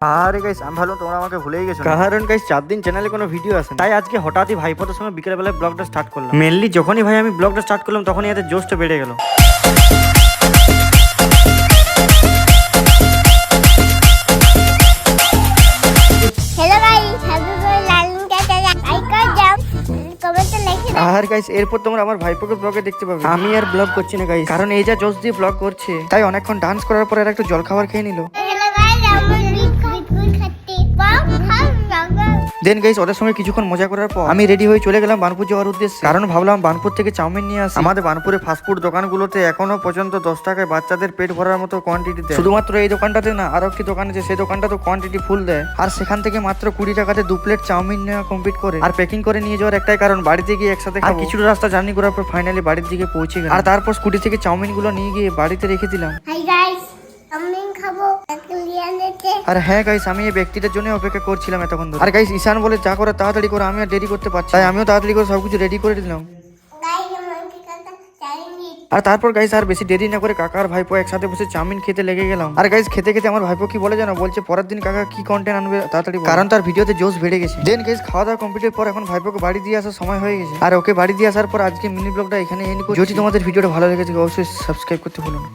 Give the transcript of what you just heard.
আরে গাইস, আমি ভাবলাম তোমরা আমাকে ভুলেই গেছো। কারণ গাইস 4 দিন চ্যানেলে কোনো ভিডিও আসে, তাই আজকে হঠাৎই ভাইপোদের সঙ্গে বিকেলবেলায় ব্লগটা স্টার্ট করলাম। মেনলি যখনই ভাই আমি ব্লগটা স্টার্ট করলাম তখনই এদের জোশটা বেড়ে গেল। Hello guys, happy birthday Lalu चाचा, लाइक कर जाओ, कमेंट लिखे दाও। আর গাইস এরপর তোমরা আমার ভাইপোকে ব্লগে দেখতে পাবে। আমি আর ব্লগ করছি না গাইস, কারণ এই যা জোশ দিয়ে ব্লগ করছে, তাই অনেকক্ষণ ডান্স করার পর এরা একটু জল খাবার খেয়ে নিল। हेलो गाइस, আমরা বিস্কুট খাচ্ছি, বাপ খাও রাগা। দেন গাইস ওদের সঙ্গে কিছুক্ষণ মজা করার পর আমি রেডি হয়ে চলে গেলাম বানপুর যাওয়ার উদ্দেশ্যে। কারণ ভাবলাম বানপুর থেকে চাউমিন নিয়ে আসি। আমাদের বানপুরে ফাস্টফুড দোকানগুলোতে এখনো পর্যন্ত 10 টাকায় বাচ্চাদের পেট ভরার মতো কোয়ান্টিটি দেয়। শুধুমাত্র এই দোকানটাতে না, আরো একটি দোকান আছে, সেই দোকানটা তো কোয়ান্টিটি ফুল দেয়। আর সেখান থেকে মাত্র 20 টাকাতে 2 প্লেট চাউমিন নেওয়া কমপ্লিট করে আর প্যাকিং করে নিয়ে যাওয়ার একটাই কারণ, বাড়িতে গিয়ে একসাথে খাবো। কিছুটা রাস্তা জার্নি করার পর ফাইনালি বাড়ির দিকে পৌঁছে গেলাম। আর তারপর স্কুটি থেকে চাউমিন গুলো নিয়ে গিয়ে বাড়িতে রেখে দিলাম। হাই গাইস, চাউমিন খাবো, একটা লিয়ে এনেছে। আর হ্যাঁ গাইস, আমি এই ব্যক্তিটার জন্য অপেক্ষা করছিলাম এতক্ষণ ধরে। আর গাইস ঈশান বলে যা করে তাড়াতাড়ি করে, আমি আর দেরি করতে পারছি, তাই আমিও তাড়াতাড়ি করে সবকিছু রেডি করে দিলাম। গাইস, আমার কি কথা চাইনিজ। আর তারপর গাইস আর বেশি দেরি না করে কাকা আর ভাইপো একসাথে বসে চাউমিন খেতে লেগে গেলাম। আর গাইস খেতে খেতে আমার ভাইপো কি বলে জানো, বলছে পরের দিন কাকা কি কন্টেন্ট আনবে তাড়াতাড়ি বলো। কারণ তার ভিডিওতে জোশ বেড়ে গেছে। দেন গাইস খাওয়া দাওয়া কমপ্লিটের পর এখন ভাইপোকে বাড়ি দিয়ে আসার সময় হয়ে গেছে। আর ওকে বাড়ি দিয়ে আসার পর আজকে মিনি ব্লগটা এখানে এন্ড করছি। যদি তোমাদের ভিডিওটা ভালো লেগেছে অবশ্যই সাবস্ক্রাইব করতে ভুলো না।